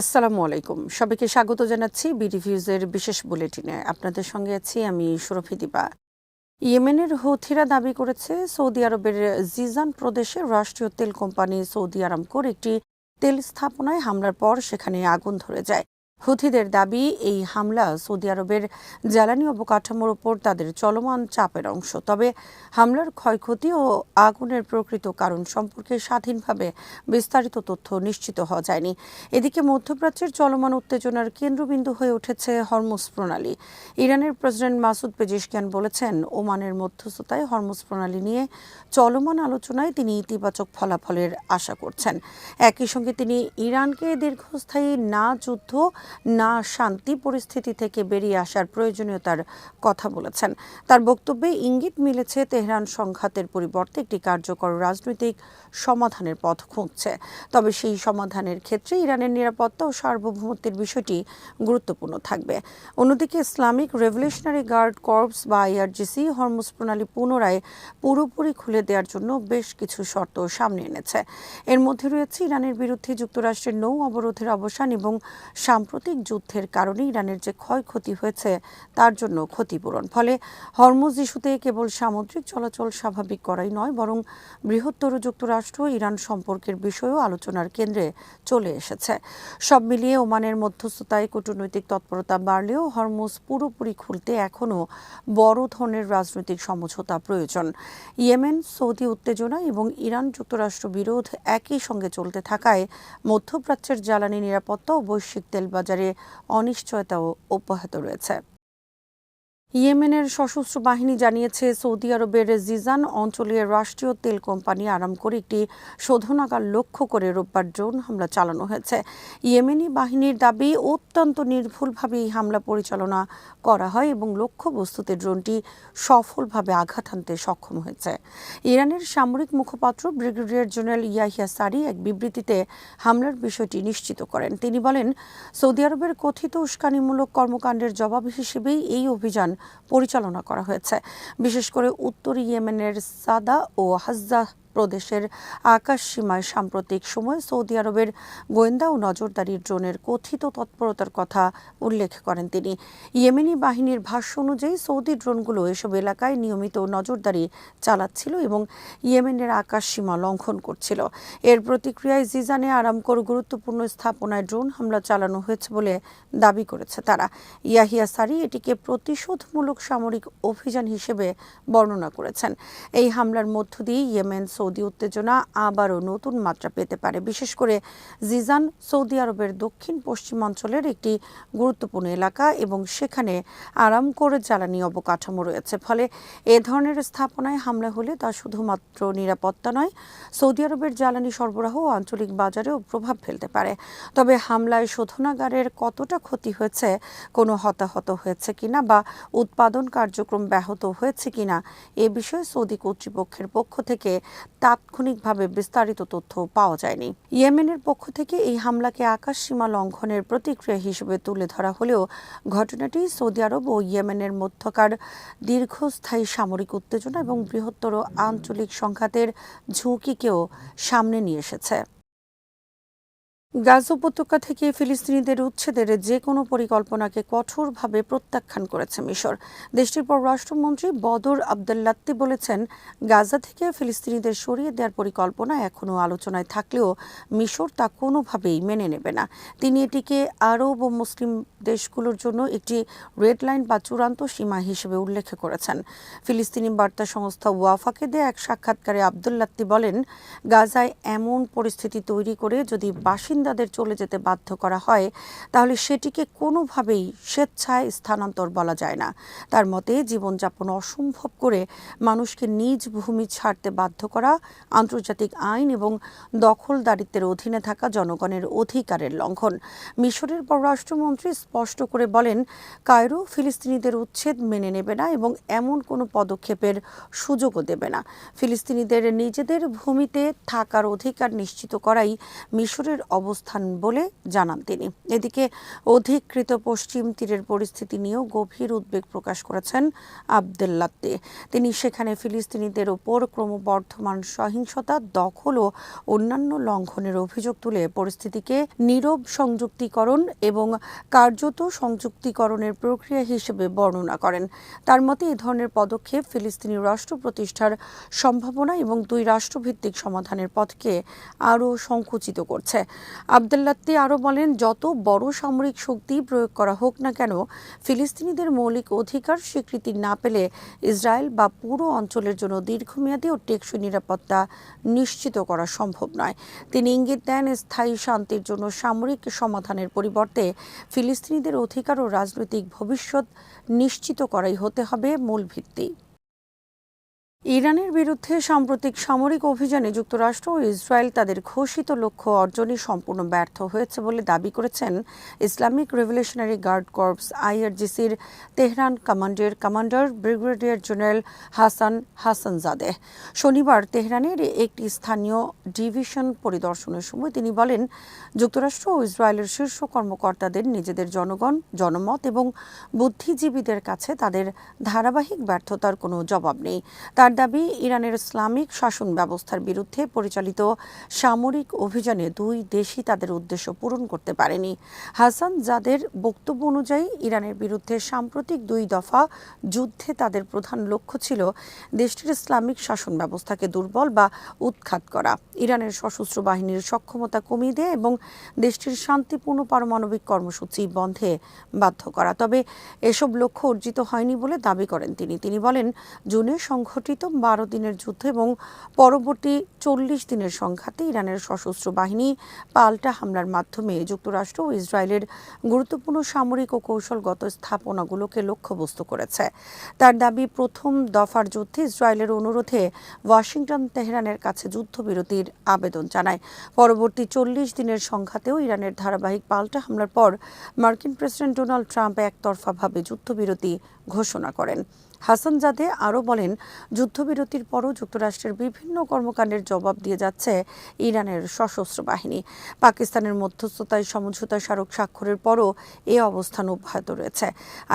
আসসালামু আলাইকুম। সবাইকে স্বাগত জানাচ্ছি বিডিভিউজের বিশেষ বুলেটিনে। আপনাদের সঙ্গে আছি আমি সুরভি দিবা। ইয়েমেনের হুথিরা দাবি করেছে সৌদি আরবের জিজান প্রদেশের রাষ্ট্রীয় তেল কোম্পানি সৌদি আরামকোর একটি তেল স্থাপনায় হামলার পর সেখানে আগুন ধরে যায়। হুথিদের দাবি এই হামলা সৌদি আরবের জ্বালানি অবকাঠামোর ওপর তাদের চলমান চাপের অংশ। তবে হামলার ক্ষয়ক্ষতি ও আগুনের প্রকৃত কারণ সম্পর্কে স্বাধীনভাবে বিস্তারিত তথ্য নিশ্চিত হওয়া যায়নি। এদিকে মধ্যপ্রাচ্যের চলমান উত্তেজনার কেন্দ্রবিন্দু হয়ে উঠেছে হরমুজ প্রণালী। ইরানের প্রেসিডেন্ট মাসুদ পেজেশকিয়ান বলেছেন, ওমানের মধ্যস্থতায় হরমুজ প্রণালী নিয়ে চলমান আলোচনায় তিনি ইতিবাচক ফলাফলের আশা করছেন। একই সঙ্গে তিনি ইরানকে দীর্ঘস্থায়ী না যুদ্ধ না শান্তি পরিস্থিতি থেকে বেরিয়ে আসার প্রয়োজনীয়তার কথা বলেছেন। তার বক্তব্যে ইঙ্গিত মিলেছে তেহরান সংঘাতের পরিবর্তে একটি কার্যকর রাজনৈতিক সমাধানের পথ খুঁজছে। তবে সেই সমাধানের ক্ষেত্রে ইরানের নিরাপত্তা ও সার্বভৌমত্বের বিষয়টি গুরুত্বপূর্ণ থাকবে। অন্যদিকে ইসলামিক রেভলিউশনারি গার্ড কর্পস বা আইআরজিসি হরমুজ প্রণালী পুনরায় পুরোপুরি খুলে দেওয়ার জন্য বেশ কিছু শর্ত সামনে এনেছে। এর মধ্যে রয়েছে ইরানের বিরুদ্ধে যুক্তরাষ্ট্রের নৌ অবরোধের অবসান এবং সাম্প্রতিক যুদ্ধের কারণে ইরানের যে ক্ষয়ক্ষতি হয়েছে তার জন্য ক্ষতিপূরণ। ফলে হরমুজ ইস্যুতে কেবল সামুদ্রিক চলাচল স্বাভাবিক করাই নয়, বরং বৃহত্তর যুক্তরাষ্ট্র ইরান সম্পর্কের বিষয়েও আলোচনার কেন্দ্রে চলে এসেছে। সব মিলিয়ে ওমানের মধ্যস্থতায় কূটনৈতিক তৎপরতা বাড়লেও হরমুজ পুরোপুরি খুলতে এখনও বড় ধরনের রাজনৈতিক সমঝোতা প্রয়োজন। ইয়েমেন সৌদি উত্তেজনা এবং ইরান যুক্তরাষ্ট্র বিরোধ একই সঙ্গে চলতে থাকায় মধ্যপ্রাচ্যের জ্বালানি নিরাপত্তা ও বৈশ্বিক তেল বাজারে অনিশ্চয়তাও অব্যাহত রয়েছে। ইয়েমেনের সশস্ত্র বাহিনী জানিয়েছে, সৌদি আরবের জিজান অঞ্চলের রাষ্ট্রীয় তেল কোম্পানি আরামকোর একটি শোধনাগার লক্ষ্য করে রোববার ড্রোন হামলা চালানো হয়েছে। ইয়েমেনি বাহিনীর দাবি, অত্যন্ত নির্ভুলভাবে এই হামলা পরিচালনা করা হয় এবং লক্ষ্যবস্তুতে ড্রোনটি সফলভাবে আঘাত হানতে সক্ষম হয়েছে। ইরানের সামরিক মুখপাত্র ব্রিগেডিয়ার জেনারেল ইয়াহিয়া সারি এক বিবৃতিতে হামলার বিষয়টি নিশ্চিত করেন। তিনি বলেন, সৌদি আরবের কথিত উস্কানিমূলক কর্মকাণ্ডের জবাব হিসেবেই এই অভিযান পরিচালনা করা হয়েছে। বিশেষ করে উত্তর ইয়েমেনের সাদা ও হাজ্জা প্রদেশের আকাশ সীমায় সাম্প্রতিক সময়ে সৌদি আরবের গোয়েন্দা ও নজরদারি ড্রোনের কথিত তৎপরতার কথা উল্লেখ করেন তিনি। ইয়েমেনি বাহিনীর ভাষ্য অনুযায়ী সৌদি ড্রোনগুলো এসব এলাকায় নিয়মিত নজরদারি চালাচ্ছিল এবং ইয়েমেনের আকাশ সীমা লঙ্ঘন করছিল। এর প্রতিক্রিয়ায় জিজানে আরামকোর গুরুত্বপূর্ণ স্থাপনায় ড্রোন হামলা চালানো হয়েছে বলে দাবি করেছে তারা। ইয়াহিয়া সারি এটিকে প্রতিশোধমূলক সামরিক অভিযান হিসেবে বর্ণনা করেছেন। এই হামলার মধ্য দিয়ে ইয়েমেন সৌদি উত্তেজনা আবারও নতুন মাত্রা পেতে পারে। বিশেষ করে জিজান সৌদি আরবের দক্ষিণ পশ্চিমাঞ্চলের একটি গুরুত্বপূর্ণ এলাকা এবং সেখানে আরামকোর জ্বালানি অবকাঠামো রয়েছে। ফলে এ ধরনের স্থাপনায় হামলা হলে তা শুধুমাত্র নিরাপত্তা নয়, সৌদি আরবের জ্বালানি সরবরাহ ও আঞ্চলিক বাজারেও প্রভাব ফেলতে পারে। তবে হামলায় শোধনাগারের কতটা ক্ষতি হয়েছে, কোনো হতাহত হয়েছে কিনা বা উৎপাদন কার্যক্রম ব্যাহত হয়েছে কিনা এ বিষয়ে সৌদি কর্তৃপক্ষের পক্ষ থেকে তাৎক্ষণিকভাবে বিস্তারিত তথ্য পাওয়া যায়নি। ইয়েমেনের পক্ষ থেকে এই হামলাকে আকাশ সীমা লঙ্ঘনের প্রতিক্রিয়া হিসেবে তুলে ধরা হলেও ঘটনাটি সৌদি আরব ও ইয়েমেনের মধ্যকার দীর্ঘস্থায়ী সামরিক উত্তেজনা এবং বৃহত্তর আঞ্চলিক সংঘাতের ঝুঁকিকেও সামনে নিয়ে এসেছে। গাজা উপত্যকা থেকে ফিলিস্তিনিদের উচ্ছেদের যে কোনো পরিকল্পনাকে কঠোরভাবে প্রত্যাখ্যান করেছে মিশর। দেশটির পররাষ্ট্রমন্ত্রী বদর আবদেল্লাত্তি বলেছেন, গাজা থেকে ফিলিস্তিনিদের সরিয়ে দেওয়ার পরিকল্পনা এখনও আলোচনায় থাকলেও মিশর তা কোনোভাবেই মেনে নেবে না। তিনি এটিকে আরব ও মুসলিম দেশগুলোর জন্য একটি রেড লাইন বা চূড়ান্ত সীমা হিসেবে উল্লেখ করেছেন। ফিলিস্তিনি বার্তা সংস্থা ওয়াফাকে দেয়া এক সাক্ষাৎকারে আবদুল্লাত্তি বলেন, গাজায় এমন পরিস্থিতি তৈরি করে যদি বাসিন্দাদের চলে যেতে বাধ্য করা হয়, তাহলে সেটিকে কোনোভাবেই স্বেচ্ছায় স্থানান্তর বলা যায় না। তার মতে, জীবনযাপন অসম্ভব করে মানুষকে নিজ ভূমি ছাড়তে বাধ্য করা আন্তর্জাতিক আইন এবং দখলদারিত্বের অধীনে থাকা জনগণের অধিকারের লঙ্ঘন। মিশরের পররাষ্ট্রমন্ত্রী স্পষ্ট করে বলেন, কায়রো ফিলিস্তিনিদের উচ্ছেদ মেনে নেবে না এবং এমন কোনো পদক্ষেপের সুযোগও দেবে না। ফিলিস্তিনিদের নিজেদের ভূমিতে থাকার অধিকার নিশ্চিত করাই মিশরের অবস্থান অবস্থান বলে জানান তিনি। এদিকে অধিকৃত পশ্চিম তীরের পরিস্থিতি নিয়েও গভীর উদ্বেগ প্রকাশ করেছেন আবদেল্লাত্তি। তিনি সেখানে ফিলিস্তিনিদের ওপর ক্রমবর্ধমান সহিংসতা, দখল ও অন্যান্য লঙ্ঘনের অভিযোগ তুলে পরিস্থিতিকে নীরব সংযুক্তিকরণ এবং কার্যত সংযুক্তিকরণের প্রক্রিয়া হিসেবে বর্ণনা করেন। তার মতে এ ধরনের পদক্ষেপ ফিলিস্তিনি রাষ্ট্র প্রতিষ্ঠার সম্ভাবনা এবং দুই রাষ্ট্রভিত্তিক সমাধানের পথকে আরও সংকুচিত করছে। আবদেল্লাত্তি আরও বলেন, যত বড় সামরিক শক্তি প্রয়োগ করা হোক না কেন, ফিলিস্তিনিদের মৌলিক অধিকার স্বীকৃতি না পেলে ইসরায়েল বা পুরো অঞ্চলের জন্য দীর্ঘমেয়াদী ও টেকসই নিরাপত্তা নিশ্চিত করা সম্ভব নয়। তিনি ইঙ্গিত দেন, স্থায়ী শান্তির জন্য সামরিক সমাধানের পরিবর্তে ফিলিস্তিনিদের অধিকার ও রাজনৈতিক ভবিষ্যৎ নিশ্চিত করাই হতে হবে মূল ভিত্তি। ইরানের বিরুদ্ধে সাম্প্রতিক সামরিক অভিযানে যুক্তরাষ্ট্র ও ইসরায়েল তাদের ঘোষিত লক্ষ্য অর্জনে সম্পূর্ণ ব্যর্থ হয়েছে বলে দাবি করেছেন ইসলামিক রেভলিউশনারি গার্ড কর্পস IRGCর Tehran commander brigadier general Hasanzadeh. শনিবার তেহরানের একটি স্থানীয় ডিভিশন পরিদর্শনের সময় তিনি বলেন, যুক্তরাষ্ট্র ও ইসরায়েলের শীর্ষ কর্মকর্তাদের নিজেদের জনমত এবং বুদ্ধিজীবীদের কাছে তাদের ধারাবাহিক ব্যর্থতার কোনো জবাব নেই। তার দাবি, ইরানের ইসলামিক শাসন ব্যবস্থার বিরুদ্ধে পরিচালিত সামরিক অভিযানে দুই দেশই তাদের উদ্দেশ্য পূরণ করতে পারেনি। হাসানজাদের বক্তব্য অনুযায়ী ইরানের বিরুদ্ধে সাম্প্রতিক 2 দফা যুদ্ধে তাদের প্রধান লক্ষ্য ছিল দেশটির ইসলামিক শাসন ব্যবস্থাকে দুর্বল বা উৎখাত করা, ইরানের সশস্ত্র বাহিনীর সক্ষমতা কমিয়ে দেয়া এবং দেশটির শান্তিপূর্ণ পারমাণবিক কর্মসূচি বন্ধে বাধ্য করা। তবে এসব লক্ষ্য অর্জিত হয়নি বলে দাবি করেন তিনি বলেন, জুনে সংঘটিত 12 দিনের যুদ্ধ এবং পরবর্তী 40 দিনের সংঘাতে ইরানের সশস্ত্র বাহিনী পাল্টা হামলার মাধ্যমে যুক্তরাষ্ট্র ও ইসরায়েলের গুরুত্বপূর্ণ সামরিক ও কৌশলগত স্থাপনাগুলোকে লক্ষ্যবস্তু করেছে। তার দাবি, প্রথম দফার যুদ্ধে ইসরায়েলের অনুরোধে ওয়াশিংটন তেহরানের কাছে যুদ্ধবিরতির আবেদন জানায়। পরবর্তী 40 দিনের সংঘাতেও ইরানের ধারাবাহিক পাল্টা হামলার পর মার্কিন প্রেসিডেন্ট ডোনাল্ড ট্রাম্প একতরফাভাবে যুদ্ধবিরতি ঘোষণা করেন। হাসানজাদে আরও বলেন, যুদ্ধবিরতির পরও যুক্তরাষ্ট্রের বিভিন্ন কর্মকাণ্ডের জবাব দিয়ে যাচ্ছে ইরানের সশস্ত্র বাহিনী। পাকিস্তানের মধ্যস্থতায় সমঝোতা স্মারক স্বাক্ষরের পরও এ অবস্থান অব্যাহত রয়েছে।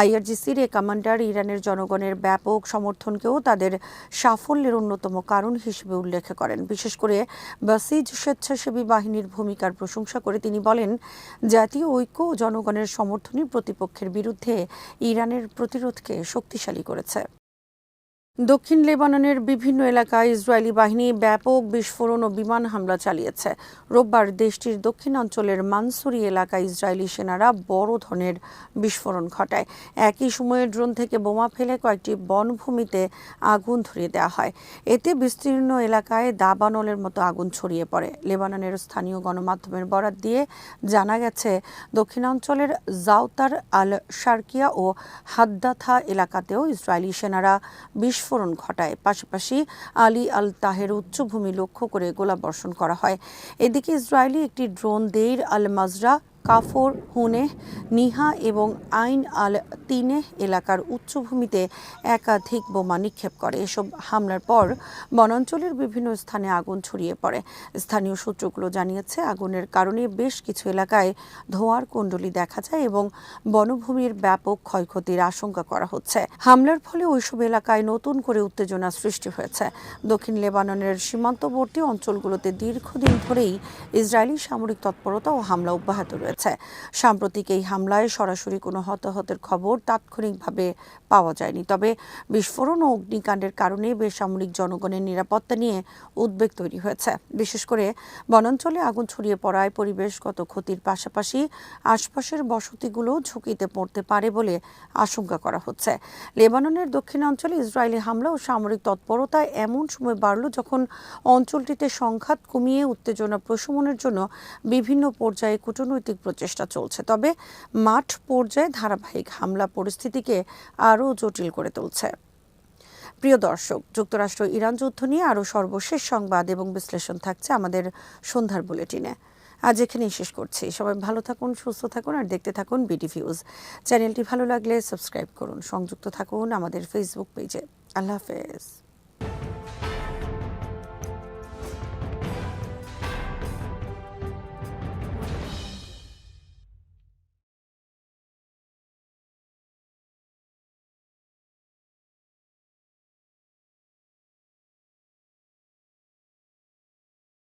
IRGCর এ কমান্ডার ইরানের জনগণের ব্যাপক সমর্থনকেও তাদের সাফল্যের অন্যতম কারণ হিসেবে উল্লেখ করেন। বিশেষ করে বাসিজ স্বেচ্ছাসেবী বাহিনীর ভূমিকার প্রশংসা করে তিনি বলেন, জাতীয় ঐক্য ও জনগণের সমর্থনই প্রতিপক্ষের বিরুদ্ধে ইরানের প্রতিরোধকে শক্তিশালী করেছে। দক্ষিণ লেবাননের বিভিন্ন এলাকায় ইসরায়েলি বাহিনী ব্যাপক বিস্ফোরণ ও বিমান হামলা চালিয়েছে। রোববার দেশটির দক্ষিণাঞ্চলের মানসুরি এলাকায় ইসরায়েলি সেনারা বড় ধরনের বিস্ফোরণ ঘটায়। একই সময়ে ড্রোন থেকে বোমা ফেলে কয়েকটি বনভূমিতে আগুন ধরিয়ে দেওয়া হয়। এতে বিস্তীর্ণ এলাকায় দাবানলের মতো আগুন ছড়িয়ে পড়ে। লেবাননের স্থানীয় গণমাধ্যমের বরাত দিয়ে জানা গেছে, দক্ষিণাঞ্চলের জাওতার আল শারকিয়া ও হাদ্দাথা এলাকাতেও ইসরায়েলি সেনারা বিস্ফোরণ ঘটায়। পাশাপাশি আলী আল তাহের উচ্চভূমি লক্ষ্য করে গোলাবর্ষণ করা হয়। এদিকে ইসরায়েলি একটি ড্রোন দেইর আল মাজরা, কাফর, হুনেহ, নিহা এবং আইন আল তিনেহ এলাকার উচ্চভূমিতে একাধিক বোমা নিক্ষেপ করে। এসব হামলার পর বনাঞ্চলের বিভিন্ন স্থানে আগুন ছড়িয়ে পড়ে। স্থানীয় সূত্রগুলো জানিয়েছে, আগুনের কারণে বেশ কিছু এলাকায় ধোঁয়ার কুণ্ডলী দেখা যায় এবং বনভূমির ব্যাপক ক্ষয়ক্ষতির আশঙ্কা করা হচ্ছে। হামলার ফলে ওইসব এলাকায় নতুন করে উত্তেজনা সৃষ্টি হয়েছে। দক্ষিণ লেবাননের সীমান্তবর্তী অঞ্চলগুলোতে দীর্ঘদিন ধরেই ইসরায়েলি সামরিক তৎপরতা ও হামলা অব্যাহত রয়েছে। সাম্প্রতিক এই হামলায় সরাসরি কোনো হতাহতের খবর তাৎক্ষণিকভাবে পাওয়া যায়নি। তবে বিস্ফোরণ ও অগ্নিকাণ্ডের কারণে বেসামরিক জনগণের নিরাপত্তা নিয়ে উদ্বেগ তৈরি হয়েছে। বিশেষ করে বনাঞ্চলে আগুন ছড়িয়ে পড়ায় পরিবেশগত ক্ষতির পাশাপাশি আশপাশের বসতিগুলো ঝুঁকিতে পড়তে পারে বলে আশঙ্কা করা হচ্ছে। লেবাননের দক্ষিণাঞ্চলে ইসরায়েলি হামলা ও সামরিক তৎপরতা এমন সময় বাড়ল যখন অঞ্চলটিতে সংঘাত কমিয়ে উত্তেজনা প্রশমনের জন্য বিভিন্ন পর্যায়ে কূটনৈতিক প্রচেষ্টা চলছে। তবে মাঠ পর্যায়ে ধারাবাহিক হামলা পরিস্থিতিকে আরও জটিল করে তুলছে। প্রিয় দর্শক, যুক্তরাষ্ট্র ইরান যুদ্ধ নিয়ে আরও সর্বশেষ সংবাদ এবং বিশ্লেষণ থাকছে আমাদের সন্ধ্যার বুলেটিনে। আজ এখানেই শেষ করছি। সবাই ভালো থাকুন, সুস্থ থাকুন আর দেখতে থাকুন BDViews। চ্যানেলটি ভালো লাগলে সাবস্ক্রাইব করুন, সংযুক্ত থাকুন আমাদের ফেসবুক পেজে। আল্লাহ হাফেজ।